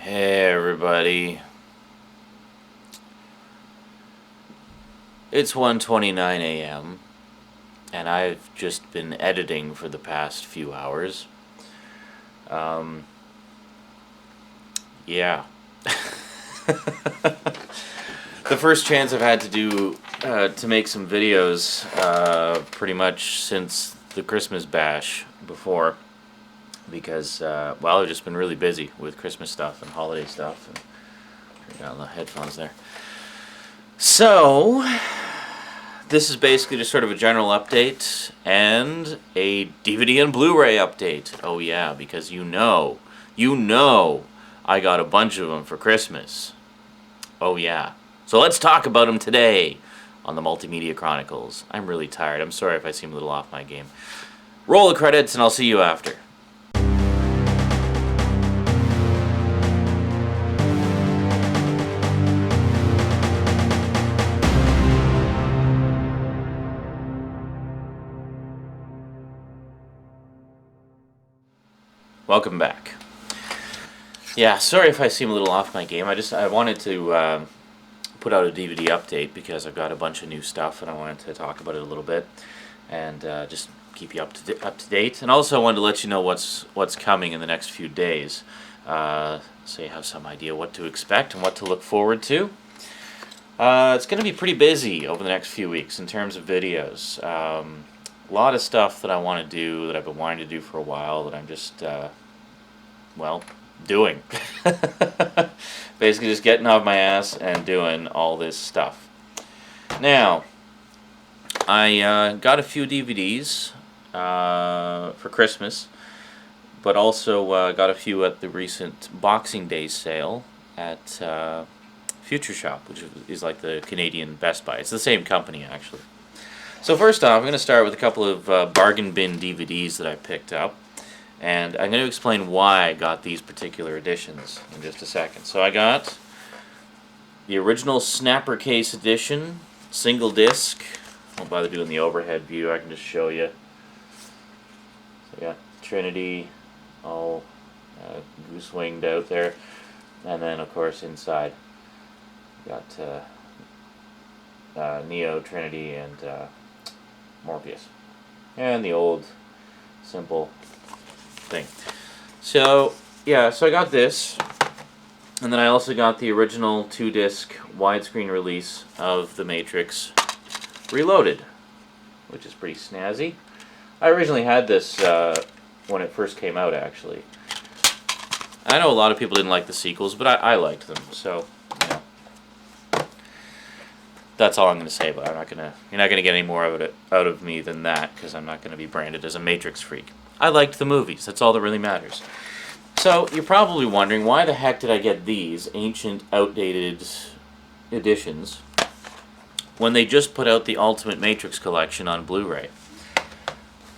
Hey everybody. It's 1:29 a.m. and I've just been editing for the past few hours. Yeah. The first chance I've had to do to make some videos pretty much since the Christmas bash before, because well, I've just been really busy with Christmas stuff and holiday stuff, and turn down the headphones there. So this is basically just sort of a general update and a DVD and Blu-ray update. Oh yeah, because you know I got a bunch of them for Christmas. Oh yeah. So let's talk about them today on the Multimedia Chronicles. I'm really tired. I'm sorry if I seem a little off my game. Roll the credits and I'll see you after. Welcome back. Yeah, sorry if I seem a little off my game. I wanted to put out a DVD update because I've got a bunch of new stuff and I wanted to talk about it a little bit and just keep you up to date. And also I wanted to let you know what's coming in the next few days, so you have some idea what to expect and what to look forward to. It's going to be pretty busy over the next few weeks in terms of videos. A lot of stuff that I want to do, that I've been wanting to do for a while, that I'm just, well, doing. Basically just getting off my ass and doing all this stuff. Now, I got a few DVDs for Christmas, but also got a few at the recent Boxing Day sale at Future Shop, which is like the Canadian Best Buy. It's the same company, actually. So first off, I'm going to start with a couple of bargain bin DVDs that I picked up. And I'm going to explain why I got these particular editions in just a second. So I got the original Snapper Case edition, single disc. I won't bother doing the overhead view, I can just show you. So I got Trinity, all goose winged out there. And then, of course, inside, got Neo, Trinity, and Morpheus. And the old, simple thing. So, yeah, so I got this. And then I also got the original 2-disc widescreen release of The Matrix Reloaded, which is pretty snazzy. I originally had this when it first came out, actually. I know a lot of people didn't like the sequels, but I liked them, so, you know. That's all I'm going to say, but you're not going to get any more out of me than that, because I'm not going to be branded as a Matrix freak. I liked the movies. That's all that really matters. So, you're probably wondering, why the heck did I get these ancient, outdated editions when they just put out the Ultimate Matrix collection on Blu-ray?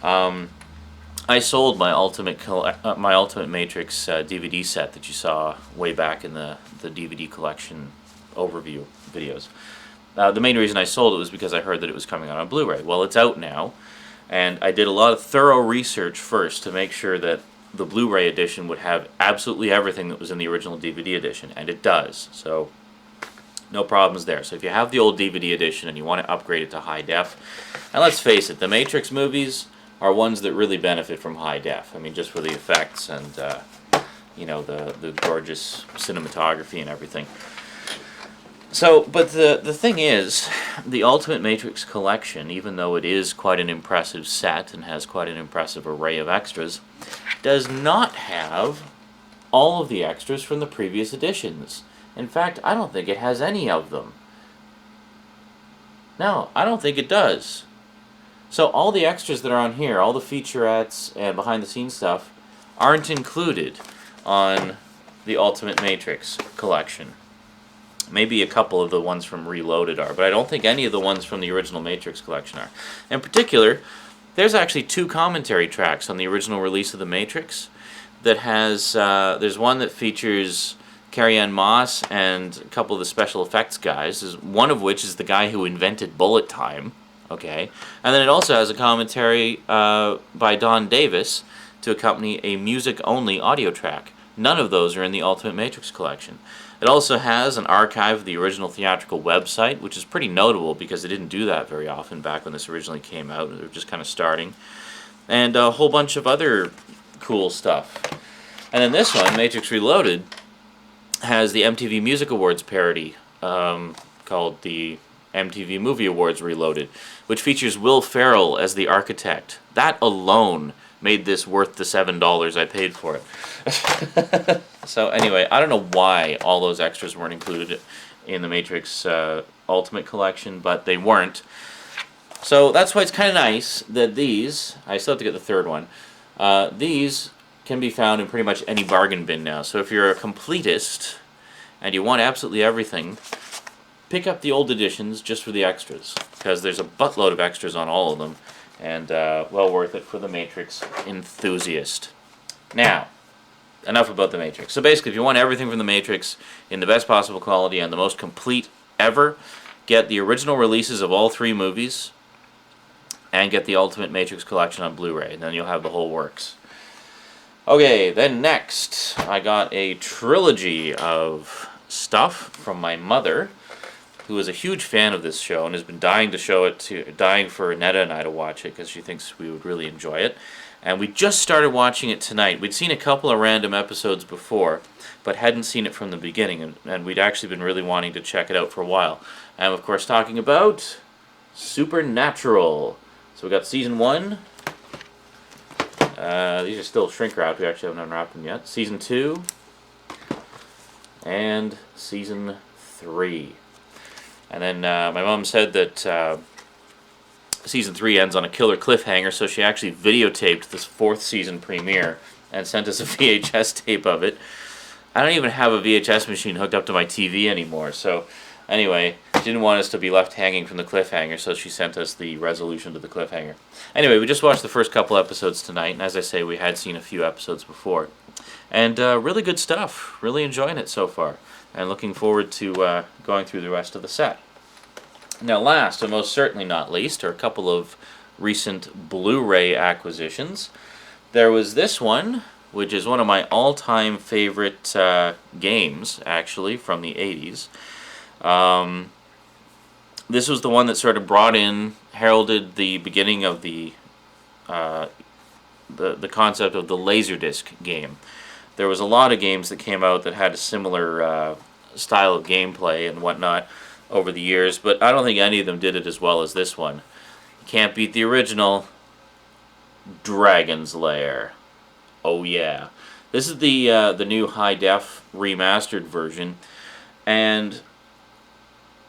I sold my Ultimate Matrix DVD set that you saw way back in the DVD collection overview videos. The main reason I sold it was because I heard that it was coming out on Blu-ray. Well, it's out now, and I did a lot of thorough research first to make sure that the Blu-ray edition would have absolutely everything that was in the original DVD edition, and it does. So, no problems there. So if you have the old DVD edition and you want to upgrade it to high def, and let's face it, the Matrix movies are ones that really benefit from high def. I mean, just for the effects and, you know, the gorgeous cinematography and everything. So, but the thing is, the Ultimate Matrix collection, even though it is quite an impressive set and has quite an impressive array of extras, does not have all of the extras from the previous editions. In fact, I don't think it has any of them. No, I don't think it does. So all the extras that are on here, all the featurettes and behind-the-scenes stuff, aren't included on the Ultimate Matrix collection. Maybe a couple of the ones from Reloaded are, but I don't think any of the ones from the original Matrix collection are. In particular, there's actually 2 commentary tracks on the original release of The Matrix that has, there's one that features Carrie-Anne Moss and a couple of the special effects guys, one of which is the guy who invented bullet time, okay? And then it also has a commentary by Don Davis to accompany a music-only audio track. None of those are in the Ultimate Matrix collection. It also has an archive of the original theatrical website, which is pretty notable because it didn't do that very often back when this originally came out. They were just kind of starting. And a whole bunch of other cool stuff. And then this one, Matrix Reloaded, has the MTV Music Awards parody called the MTV Movie Awards Reloaded, which features Will Ferrell as the architect. That alone made this worth the $7 I paid for it. So anyway, I don't know why all those extras weren't included in the Matrix Ultimate Collection, but they weren't. So that's why it's kind of nice that these, I still have to get the third one, these can be found in pretty much any bargain bin now. So if you're a completist and you want absolutely everything, pick up the old editions just for the extras, because there's a buttload of extras on all of them, and well worth it for the Matrix enthusiast. Now, enough about the Matrix. So basically, if you want everything from the Matrix in the best possible quality and the most complete ever, get the original releases of all 3 movies, and get the Ultimate Matrix Collection on Blu-ray, and then you'll have the whole works. Okay, then next, I got a trilogy of stuff from my mother, who is a huge fan of this show and has been dying for Netta and I to watch it because she thinks we would really enjoy it. And we just started watching it tonight. We'd seen a couple of random episodes before, but hadn't seen it from the beginning, and we'd actually been really wanting to check it out for a while. And of course, talking about Supernatural. So we got season 1. These are still shrink wrapped. We actually haven't unwrapped them yet. Season 2 and season 3. And then my mom said that season 3 ends on a killer cliffhanger, so she actually videotaped this 4th season premiere and sent us a VHS tape of it. I don't even have a VHS machine hooked up to my TV anymore, so anyway, she didn't want us to be left hanging from the cliffhanger, so she sent us the resolution to the cliffhanger. Anyway, we just watched the first couple episodes tonight, and as I say, we had seen a few episodes before. And really good stuff. Really enjoying it so far. And looking forward to going through the rest of the set. Now last, and most certainly not least, are a couple of recent Blu-ray acquisitions. There was this one, which is one of my all-time favorite games, actually, from the 80s. This was the one that sort of heralded the beginning of the concept of the Laserdisc game. There was a lot of games that came out that had a similar style of gameplay and whatnot over the years, but I don't think any of them did it as well as this one. You can't beat the original. Dragon's Lair. Oh yeah. This is the new high-def remastered version, and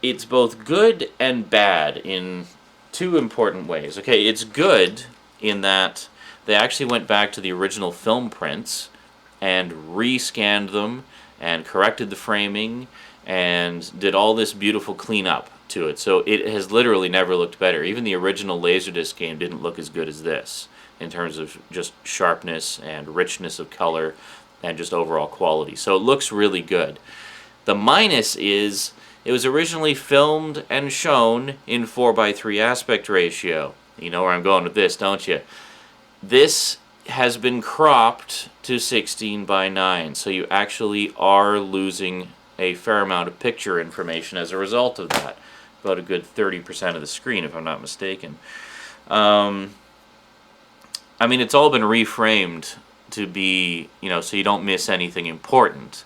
it's both good and bad in 2 important ways. Okay, it's good in that they actually went back to the original film prints and rescanned them and corrected the framing and did all this beautiful cleanup to it. So it has literally never looked better. Even the original Laserdisc game didn't look as good as this in terms of just sharpness and richness of color and just overall quality. So it looks really good. The minus is it was originally filmed and shown in 4:3 aspect ratio. You know where I'm going with this, don't you? This has been cropped to 16:9, so you actually are losing a fair amount of picture information as a result of that. About a good 30% of the screen, if I'm not mistaken. I mean, it's all been reframed to be, so you don't miss anything important.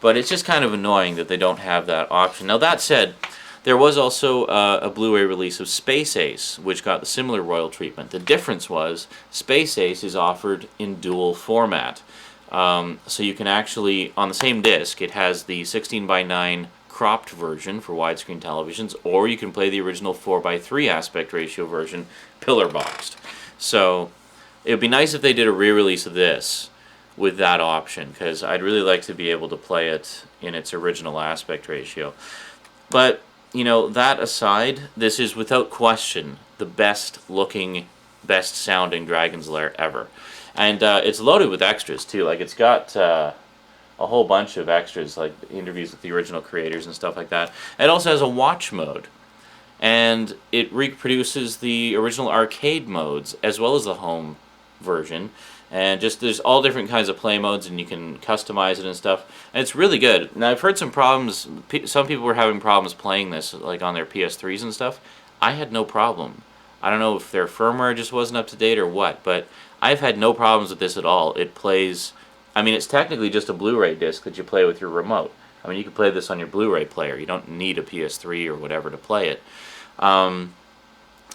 But it's just kind of annoying that they don't have that option. Now, that said, there was also a Blu-ray release of Space Ace, which got the similar royal treatment. The difference was Space Ace is offered in dual format. So you can actually, on the same disc, it has the 16:9 cropped version for widescreen televisions, or you can play the original 4:3 aspect ratio version, pillar boxed. So it would be nice if they did a re-release of this with that option, because I'd really like to be able to play it in its original aspect ratio. But, that aside, this is without question the best looking, best sounding Dragon's Lair ever. And it's loaded with extras too. Like, it's got a whole bunch of extras, like interviews with the original creators and stuff like that. It also has a watch mode, and it reproduces the original arcade modes as well as the home version. and just there's all different kinds of play modes, and you can customize it and stuff. And it's really good. Now I've heard some problems. Some people were having problems playing this, like on their PS3s and stuff. I had no problem. I don't know if their firmware just wasn't up to date or what, but I've had no problems with this at all. It plays. I mean, it's technically just a Blu-ray disc that you play with your remote. I mean, you can play this on your Blu-ray player. You don't need a PS3 or whatever to play it. And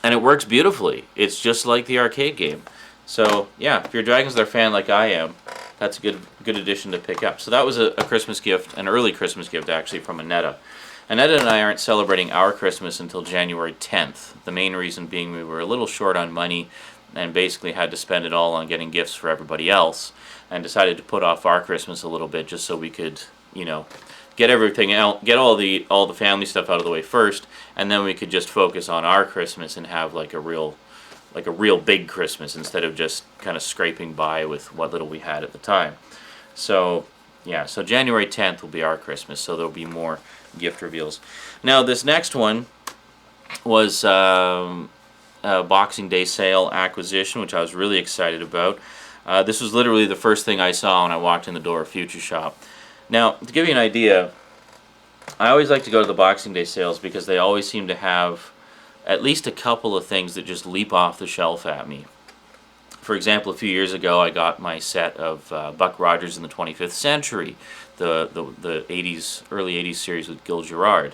it works beautifully. It's just like the arcade game. So, yeah, if you're a Dragon's Lair fan like I am, that's a good addition to pick up. So that was a Christmas gift, an early Christmas gift, actually, from Annetta. Annetta and I aren't celebrating our Christmas until January 10th. The main reason being we were a little short on money and basically had to spend it all on getting gifts for everybody else, and decided to put off our Christmas a little bit just so we could, you know, get everything out, get all the family stuff out of the way first, and then we could just focus on our Christmas and have like a real big Christmas instead of just kind of scraping by with what little we had at the time. So yeah, so January 10th will be our Christmas, so there'll be more gift reveals. Now this next one was a Boxing Day sale acquisition, which I was really excited about. This was literally the first thing I saw when I walked in the door of Future Shop. Now, to give you an idea, I always like to go to the Boxing Day sales because they always seem to have at least a couple of things that just leap off the shelf at me. For example, a few years ago, I got my set of Buck Rogers in the 25th Century, the 80s, early 80s series with Gil Gerard,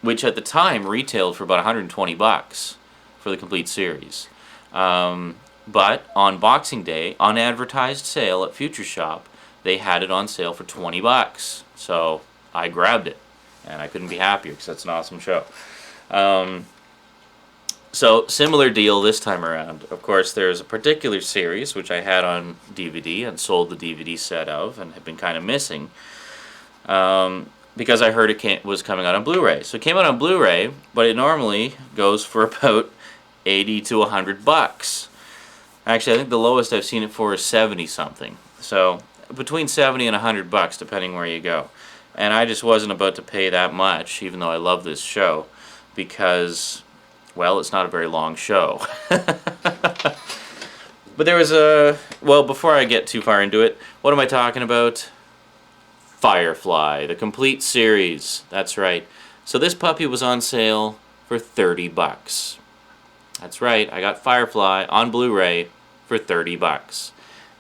which at the time retailed for about $120 for the complete series. But on Boxing Day, unadvertised sale at Future Shop, they had it on sale for $20. So I grabbed it, and I couldn't be happier because that's an awesome show. So similar deal this time around. Of course, there's a particular series which I had on DVD and sold the DVD set of and have been kind of missing because I heard it was coming out on Blu-ray. So it came out on Blu-ray, but it normally goes for about $80 to $100. Actually, I think the lowest I've seen it for is 70 something. So between 70 and $100 depending where you go. And I just wasn't about to pay that much, even though I love this show, because, well, it's not a very long show. But there was well, before I get too far into it, what am I talking about? Firefly, the complete series. That's right. So this puppy was on sale for $30. That's right, I got Firefly on Blu-ray for $30.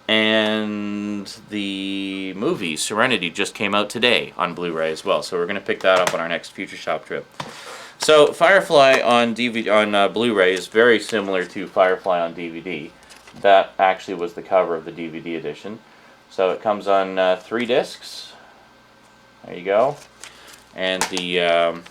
And the movie Serenity just came out today on Blu-ray as well, so we're going to pick that up on our next Future Shop trip. So Firefly on Blu-ray is very similar to Firefly on DVD. That actually was the cover of the DVD edition. So it comes on 3 discs. There you go. And the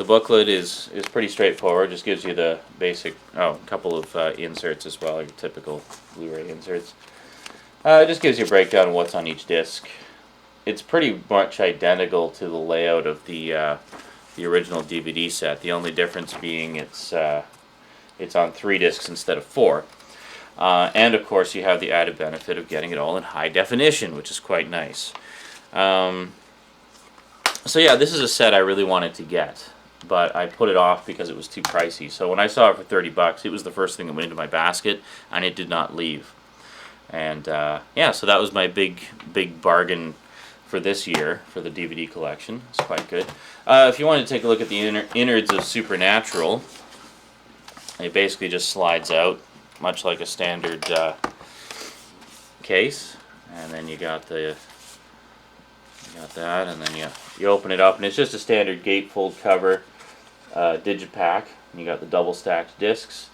booklet is pretty straightforward. Just gives you the basic, a couple of inserts as well, your typical Blu-ray inserts. It just gives you a breakdown of what's on each disc. It's pretty much identical to the layout of the original DVD set. The only difference being it's on 3 discs instead of 4. And of course you have the added benefit of getting it all in high definition, which is quite nice. So yeah, this is a set I really wanted to get, but I put it off because it was too pricey. So when I saw it for $30, it was the first thing that went into my basket, and it did not leave. And yeah, so that was my big bargain for this year for the DVD collection. It's quite good. If you want to take a look at the innards of Supernatural, it basically just slides out, much like a standard case. And then you got that, and then you open it up, and it's just a standard gatefold cover digipack. And you got the double stacked discs,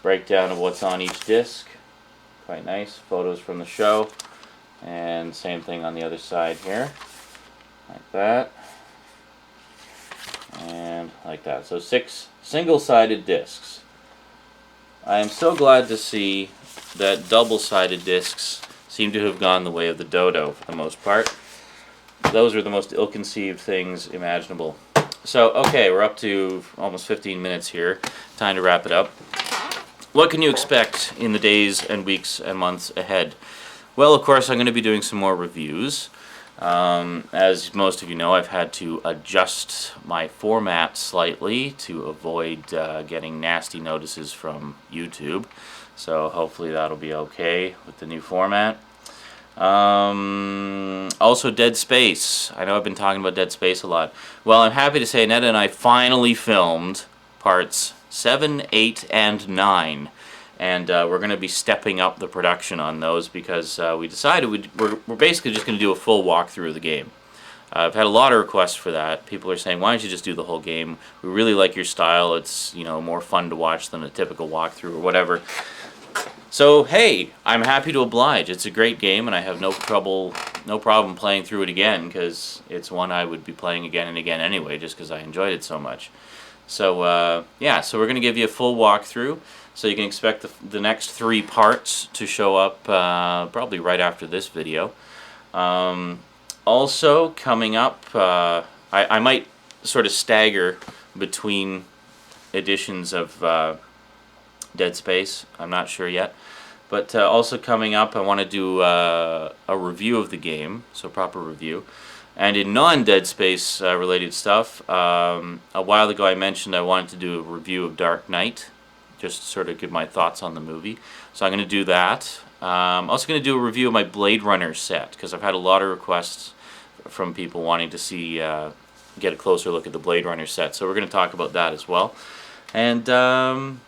breakdown of what's on each disc. Quite nice. Photos from the show, and same thing on the other side here, like that, and like that. So 6 single-sided discs. I am so glad to see that double-sided discs seem to have gone the way of the dodo for the most part. Those are the most ill-conceived things imaginable. So, okay, we're up to almost 15 minutes here. Time to wrap it up. What can you expect in the days and weeks and months ahead? Well, of course, I'm going to be doing some more reviews. As most of you know, I've had to adjust my format slightly to avoid getting nasty notices from YouTube. So hopefully that'll be okay with the new format. Also Dead Space. I know I've been talking about Dead Space a lot. Well, I'm happy to say Ned and I finally filmed parts 7, 8, and 9. And we're going to be stepping up the production on those because we decided we're basically just going to do a full walkthrough of the game. I've had a lot of requests for that. People are saying, why don't you just do the whole game? We really like your style. It's, you know, more fun to watch than a typical walkthrough or whatever. So, hey, I'm happy to oblige. It's a great game, and I have no problem playing through it again, because it's one I would be playing again and again anyway, just because I enjoyed it so much. So, yeah, so we're going to give you a full walkthrough, so you can expect the next 3 parts to show up probably right after this video. Also, coming up, I might sort of stagger between editions of Dead Space. I'm not sure yet. But also coming up, I want to do a review of the game, so proper review. And in non-Dead Space related stuff, a while ago I mentioned I wanted to do a review of Dark Knight, just to sort of give my thoughts on the movie. So I'm going to do that. I'm also going to do a review of my Blade Runner set, because I've had a lot of requests from people wanting to see, get a closer look at the Blade Runner set. So we're going to talk about that as well. And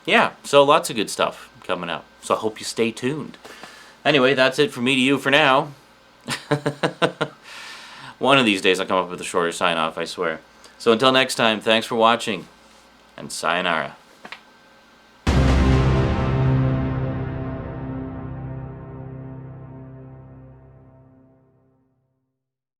yeah, so lots of good stuff coming up. So I hope you stay tuned. Anyway, that's it from me to you for now. One of these days I'll come up with a shorter sign-off, I swear. So until next time, thanks for watching, and sayonara.